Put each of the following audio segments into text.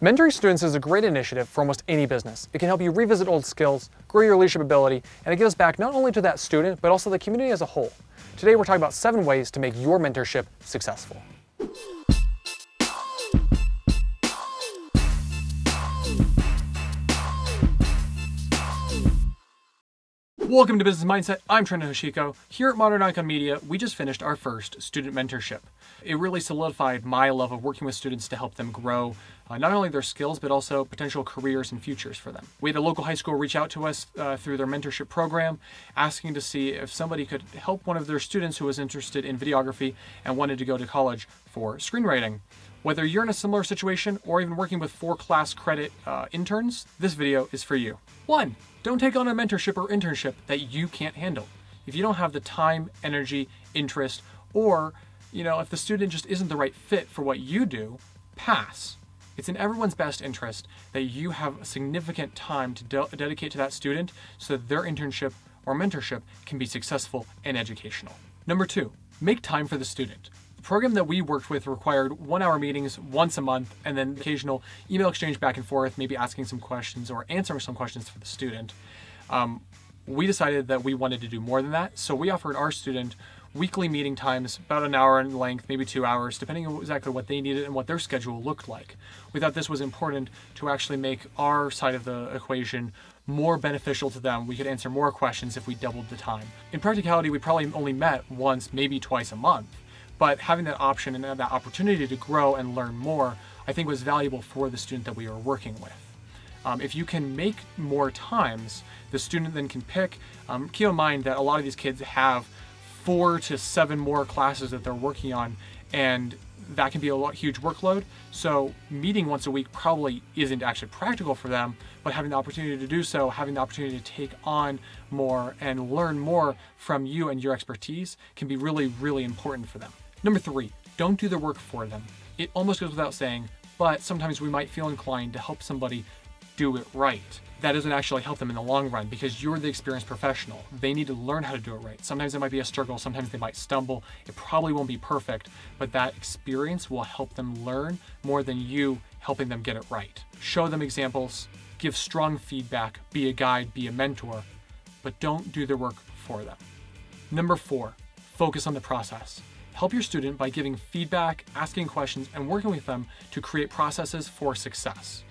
Mentoring students is a great initiative for almost any business. It can help you revisit old skills, grow your leadership ability, and it gives back not only to that student, but also the community as a whole. Today we're talking about 7 ways to make your mentorship successful. Welcome to Business Mindset. I'm Trenton Hoshiko. Here at Modern Icon Media, we just finished our first student mentorship. It really solidified my love of working with students to help them grow not only their skills, but also potential careers and futures for them. We had a local high school reach out to us through their mentorship program, asking to see if somebody could help one of their students who was interested in videography and wanted to go to college for screenwriting. Whether you're in a similar situation or even working with 4 class credit interns, this video is for you. 1. Don't take on a mentorship or internship that you can't handle. If you don't have the time, energy, interest, or if the student just isn't the right fit for what you do, pass. It's in everyone's best interest that you have significant time to dedicate to that student so that their internship or mentorship can be successful and educational. Number 2, make time for the student. The program that we worked with required 1-hour meetings once a month and then occasional email exchange back and forth, maybe asking some questions or answering some questions for the student. We decided that we wanted to do more than that, so we offered our student weekly meeting times, about an hour in length, maybe 2 hours, depending on exactly what they needed and what their schedule looked like. We thought this was important to actually make our side of the equation more beneficial to them. We could answer more questions if we doubled the time. In practicality, we probably only met once, maybe twice a month. But having that option and that opportunity to grow and learn more, I think was valuable for the student that we were working with. If you can make more times, the student then can pick. Keep in mind that a lot of these kids have 4 to 7 more classes that they're working on, and that can be a huge workload. So meeting once a week probably isn't actually practical for them, but having the opportunity to do so, having the opportunity to take on more and learn more from you and your expertise can be really, really important for them. Number 3, don't do the work for them. It almost goes without saying, but sometimes we might feel inclined to help somebody do it right. That doesn't actually help them in the long run because you're the experienced professional. They need to learn how to do it right. Sometimes it might be a struggle, sometimes they might stumble. It probably won't be perfect, but that experience will help them learn more than you helping them get it right. Show them examples, give strong feedback, be a guide, be a mentor, but don't do their work for them. Number 4, focus on the process. Help your student by giving feedback, asking questions, and working with them to create processes for success.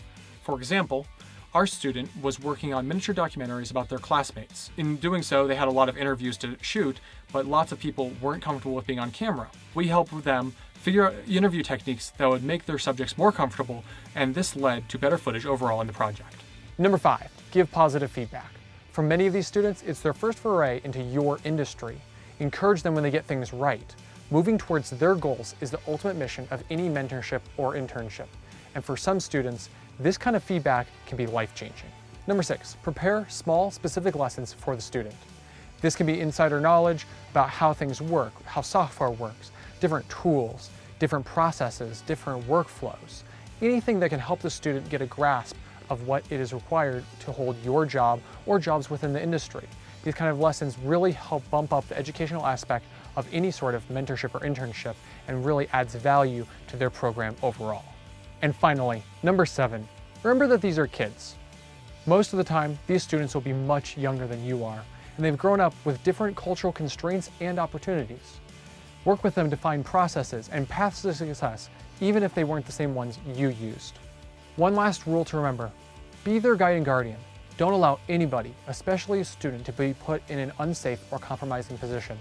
For example, our student was working on miniature documentaries about their classmates. In doing so, they had a lot of interviews to shoot, but lots of people weren't comfortable with being on camera. We helped them figure out interview techniques that would make their subjects more comfortable, and this led to better footage overall in the project. Number 5, give positive feedback. For many of these students, it's their first foray into your industry. Encourage them when they get things right. Moving towards their goals is the ultimate mission of any mentorship or internship. And for some students, this kind of feedback can be life-changing. Number 6, prepare small, specific lessons for the student. This can be insider knowledge about how things work, how software works, different tools, different processes, different workflows. Anything that can help the student get a grasp of what it is required to hold your job or jobs within the industry. These kind of lessons really help bump up the educational aspect of any sort of mentorship or internship and really adds value to their program overall. And finally, number 7, remember that these are kids. Most of the time, these students will be much younger than you are, and they've grown up with different cultural constraints and opportunities. Work with them to find processes and paths to success, even if they weren't the same ones you used. One last rule to remember, be their guide and guardian. Don't allow anybody, especially a student, to be put in an unsafe or compromising position.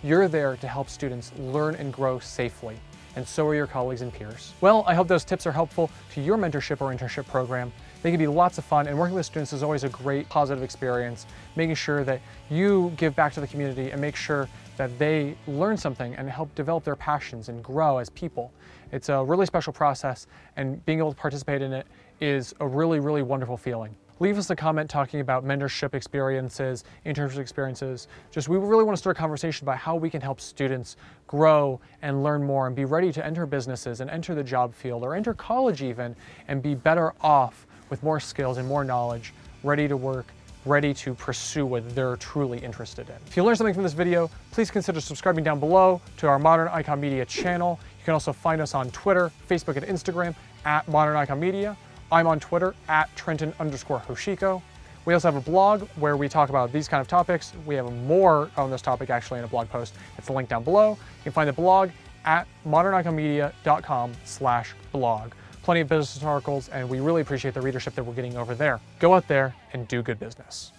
You're there to help students learn and grow safely, and so are your colleagues and peers. Well, I hope those tips are helpful to your mentorship or internship program. They can be lots of fun, and working with students is always a great positive experience, making sure that you give back to the community and make sure that they learn something and help develop their passions and grow as people. It's a really special process, and being able to participate in it is a really, really wonderful feeling. Leave us a comment talking about mentorship experiences, internship experiences. We really want to start a conversation about how we can help students grow and learn more and be ready to enter businesses and enter the job field or enter college even and be better off with more skills and more knowledge, ready to work, ready to pursue what they're truly interested in. If you learned something from this video, please consider subscribing down below to our Modern Icon Media channel. You can also find us on Twitter, Facebook, and Instagram at Modern Icon Media. I'm on Twitter at Trenton_Hoshiko. We also have a blog where we talk about these kind of topics. We have more on this topic actually in a blog post. It's the link down below. You can find the blog at moderniconmedia.com/blog. Plenty of business articles, and we really appreciate the readership that we're getting over there. Go out there and do good business.